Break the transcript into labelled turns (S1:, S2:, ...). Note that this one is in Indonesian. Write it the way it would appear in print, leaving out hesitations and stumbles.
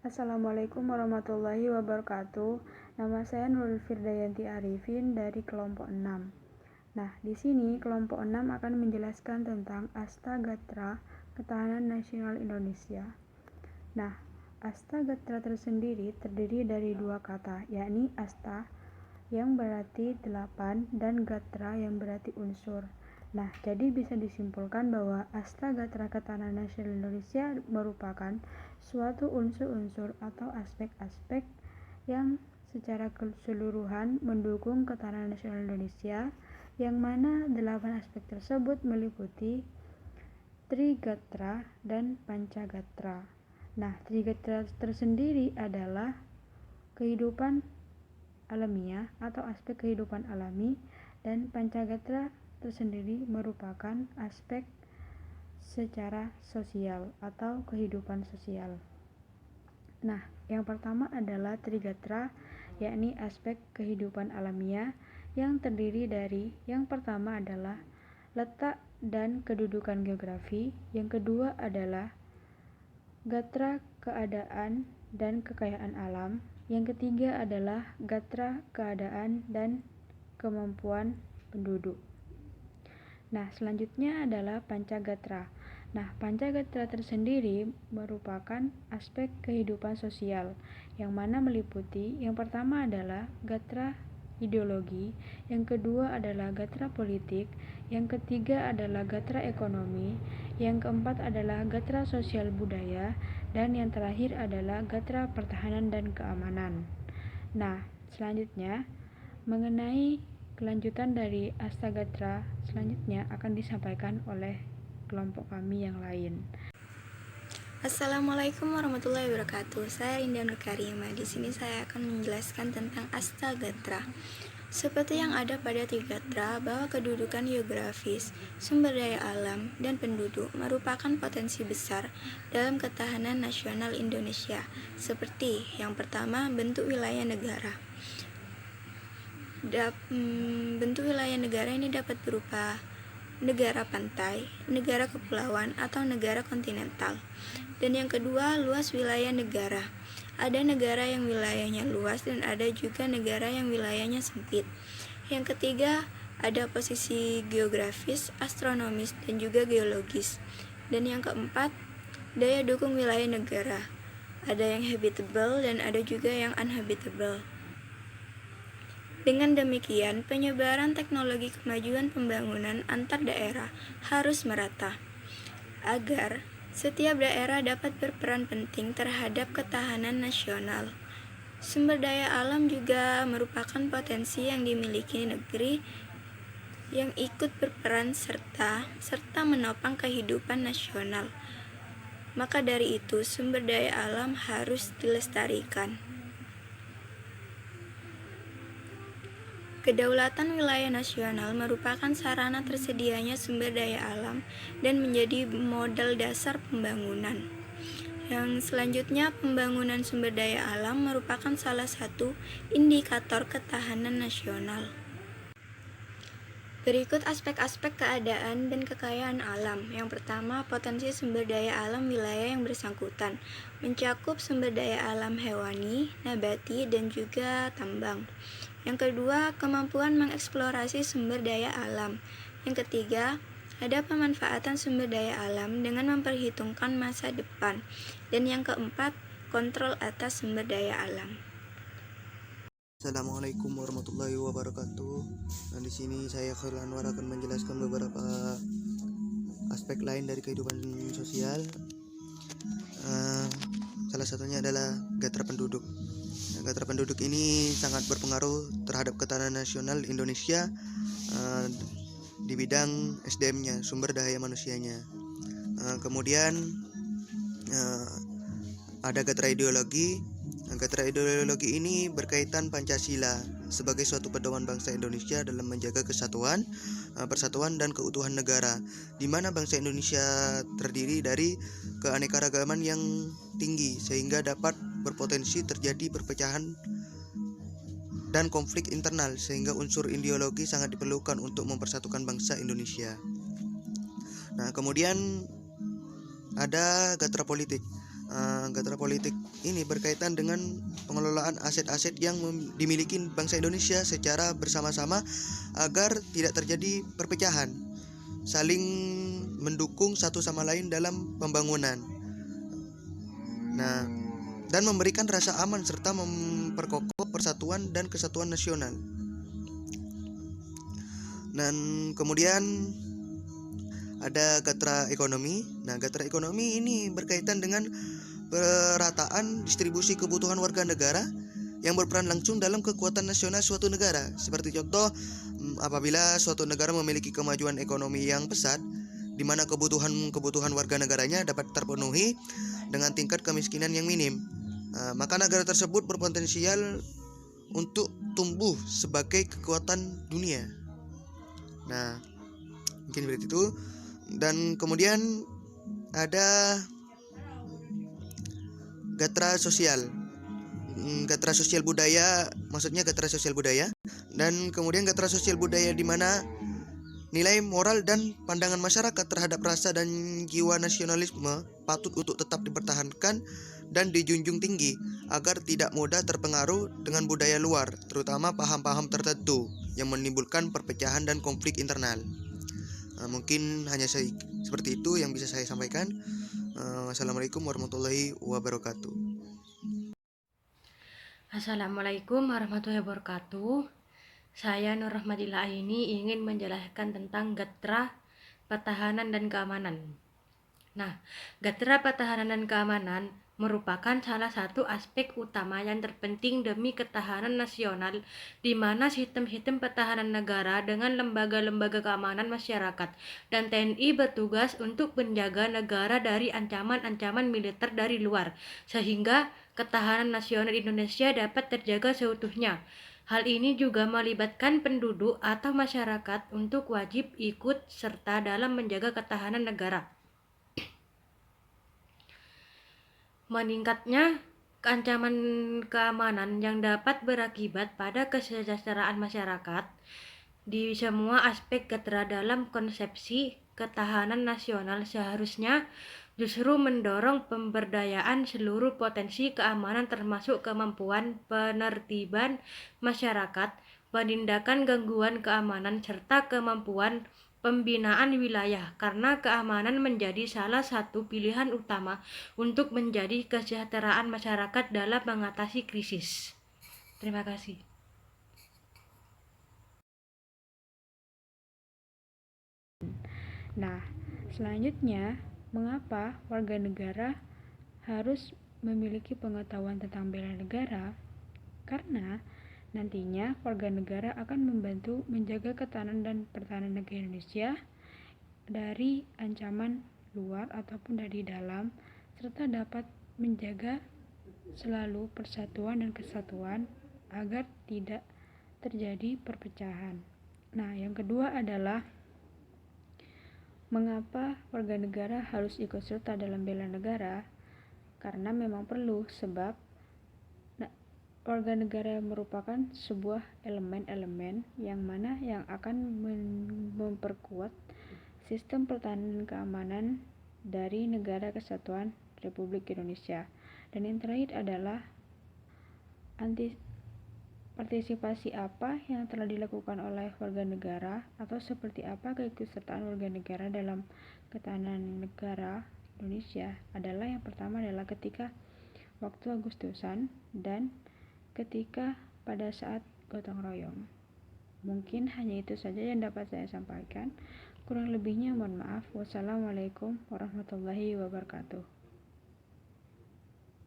S1: Assalamualaikum warahmatullahi wabarakatuh. Nama saya Nurul Firdayanti Arifin dari kelompok 6. Nah, di sini kelompok 6 akan menjelaskan tentang Astagatra Ketahanan Nasional Indonesia. Nah, Astagatra tersendiri terdiri dari dua kata, yakni asta yang berarti 8 dan gatra yang berarti unsur. Nah, jadi bisa disimpulkan bahwa Astagatra Ketahanan Nasional Indonesia merupakan suatu unsur-unsur atau aspek-aspek yang secara keseluruhan mendukung ketahanan nasional Indonesia, yang mana 8 aspek tersebut meliputi Trigatra dan Pancagatra. Nah, Trigatra tersendiri adalah kehidupan alamiah atau aspek kehidupan alami, dan Pancagatra tersendiri merupakan aspek secara sosial atau kehidupan sosial. Nah, yang pertama adalah Trigatra, yakni aspek kehidupan alamiah yang terdiri dari yang pertama adalah letak dan kedudukan geografi, yang kedua adalah gatra keadaan dan kekayaan alam, yang ketiga adalah gatra keadaan dan kemampuan penduduk. Nah, selanjutnya adalah Pancagatra. Nah, Pancagatra tersendiri merupakan aspek kehidupan sosial, yang mana meliputi yang pertama adalah gatra ideologi, yang kedua adalah gatra politik, yang ketiga adalah gatra ekonomi, yang keempat adalah gatra sosial budaya, dan yang terakhir adalah gatra pertahanan dan keamanan. Nah, selanjutnya mengenai kelanjutan dari Astagatra selanjutnya akan disampaikan oleh kelompok kami yang lain.
S2: Assalamualaikum warahmatullahi wabarakatuh. Saya Indah Nur Karimah. Di sini saya akan menjelaskan tentang Astagatra. Seperti yang ada pada Trigatra, bahwa kedudukan geografis, sumber daya alam, dan penduduk merupakan potensi besar dalam ketahanan nasional Indonesia. Seperti yang pertama, bentuk wilayah negara. Bentuk wilayah negara ini dapat berupa negara pantai, negara kepulauan, atau negara kontinental. Dan yang kedua, luas wilayah negara. Ada negara yang wilayahnya luas dan ada juga negara yang wilayahnya sempit. Yang ketiga, ada posisi geografis, astronomis, dan juga geologis. Dan yang keempat, daya dukung wilayah negara. Ada yang habitable dan ada juga yang uninhabitable. Dengan demikian, penyebaran teknologi kemajuan pembangunan antar daerah harus merata, agar setiap daerah dapat berperan penting terhadap ketahanan nasional. Sumber daya alam juga merupakan potensi yang dimiliki negeri yang ikut berperan serta menopang kehidupan nasional. Maka dari itu, sumber daya alam harus dilestarikan. Kedaulatan wilayah nasional merupakan sarana tersedianya sumber daya alam dan menjadi modal dasar pembangunan. Yang selanjutnya, pembangunan sumber daya alam merupakan salah satu indikator ketahanan nasional. Berikut aspek-aspek keadaan dan kekayaan alam. Yang pertama, potensi sumber daya alam wilayah yang bersangkutan, mencakup sumber daya alam hewani, nabati, dan juga tambang. Yang kedua, kemampuan mengeksplorasi sumber daya alam. Yang ketiga, ada pemanfaatan sumber daya alam dengan memperhitungkan masa depan. Dan yang keempat, kontrol atas sumber daya alam.
S3: Assalamualaikum warahmatullahi wabarakatuh. Nah, di sini saya Khairul Anwar akan menjelaskan beberapa aspek lain dari kehidupan sosial. Salah satunya adalah gatra penduduk. Gatra penduduk ini sangat berpengaruh terhadap ketahanan nasional Indonesia di bidang SDM-nya, sumber daya manusianya. Kemudian ada gatra ideologi. Gatra ideologi ini berkaitan Pancasila sebagai suatu pedoman bangsa Indonesia dalam menjaga kesatuan, persatuan, dan keutuhan negara, di mana bangsa Indonesia terdiri dari keanekaragaman yang tinggi sehingga dapat berpotensi terjadi perpecahan dan konflik internal, sehingga unsur ideologi sangat diperlukan untuk mempersatukan bangsa Indonesia. Nah, kemudian ada gatra politik. Gatra politik ini berkaitan dengan pengelolaan aset-aset yang dimiliki bangsa Indonesia secara bersama-sama agar tidak terjadi perpecahan, saling mendukung satu sama lain dalam pembangunan. Nah, dan memberikan rasa aman serta memperkokoh persatuan dan kesatuan nasional. Dan kemudian ada gatra ekonomi. Nah, gatra ekonomi ini berkaitan dengan perataan distribusi kebutuhan warga negara yang berperan langsung dalam kekuatan nasional suatu negara. Seperti contoh, apabila suatu negara memiliki kemajuan ekonomi yang pesat, di mana kebutuhan warga negaranya dapat terpenuhi dengan tingkat kemiskinan yang minim, maka negara tersebut berpotensial untuk tumbuh sebagai kekuatan dunia. Nah, mungkin seperti itu. Dan kemudian ada gatra sosial. Gatra sosial budaya, maksudnya gatra sosial budaya. Dan kemudian gatra sosial budaya di mana nilai moral dan pandangan masyarakat terhadap rasa dan jiwa nasionalisme patut untuk tetap dipertahankan dan dijunjung tinggi agar tidak mudah terpengaruh dengan budaya luar, terutama paham-paham tertentu yang menimbulkan perpecahan dan konflik internal. Mungkin hanya seperti itu yang bisa saya sampaikan. Wassalamualaikum warahmatullahi wabarakatuh.
S4: Assalamualaikum warahmatullahi wabarakatuh. Saya Nur Rahmatillah ini ingin menjelaskan tentang gatra pertahanan dan keamanan. Nah, gatra pertahanan dan keamanan merupakan salah satu aspek utama yang terpenting demi ketahanan nasional, di mana sistem-sistem pertahanan negara dengan lembaga-lembaga keamanan masyarakat dan TNI bertugas untuk menjaga negara dari ancaman-ancaman militer dari luar, sehingga ketahanan nasional Indonesia dapat terjaga seutuhnya. Hal ini juga melibatkan penduduk atau masyarakat untuk wajib ikut serta dalam menjaga ketahanan negara. Meningkatnya ancaman keamanan yang dapat berakibat pada kesejahteraan masyarakat di semua aspek gatra dalam konsepsi ketahanan nasional seharusnya justru mendorong pemberdayaan seluruh potensi keamanan termasuk kemampuan penertiban masyarakat, penindakan gangguan keamanan, serta kemampuan pembinaan wilayah, karena keamanan menjadi salah satu pilihan utama untuk menjadi kesejahteraan masyarakat dalam mengatasi krisis. Terima kasih.
S1: Nah, selanjutnya, mengapa warga negara harus memiliki pengetahuan tentang bela negara? Karena nantinya warga negara akan membantu menjaga ketahanan dan pertahanan negara Indonesia dari ancaman luar ataupun dari dalam, serta dapat menjaga selalu persatuan dan kesatuan agar tidak terjadi perpecahan. Nah, yang kedua adalah mengapa warga negara harus ikut serta dalam bela negara? Karena memang perlu, sebab warga negara merupakan sebuah elemen-elemen yang mana yang akan memperkuat sistem pertahanan dan keamanan dari Negara Kesatuan Republik Indonesia. Dan yang terakhir adalah partisipasi apa yang telah dilakukan oleh warga negara atau seperti apa keikutsertaan warga negara dalam ketahanan negara Indonesia adalah yang pertama adalah ketika waktu Agustusan dan ketika pada saat gotong royong. Mungkin hanya itu saja yang dapat saya sampaikan. Kurang lebihnya mohon maaf. Wassalamualaikum warahmatullahi wabarakatuh.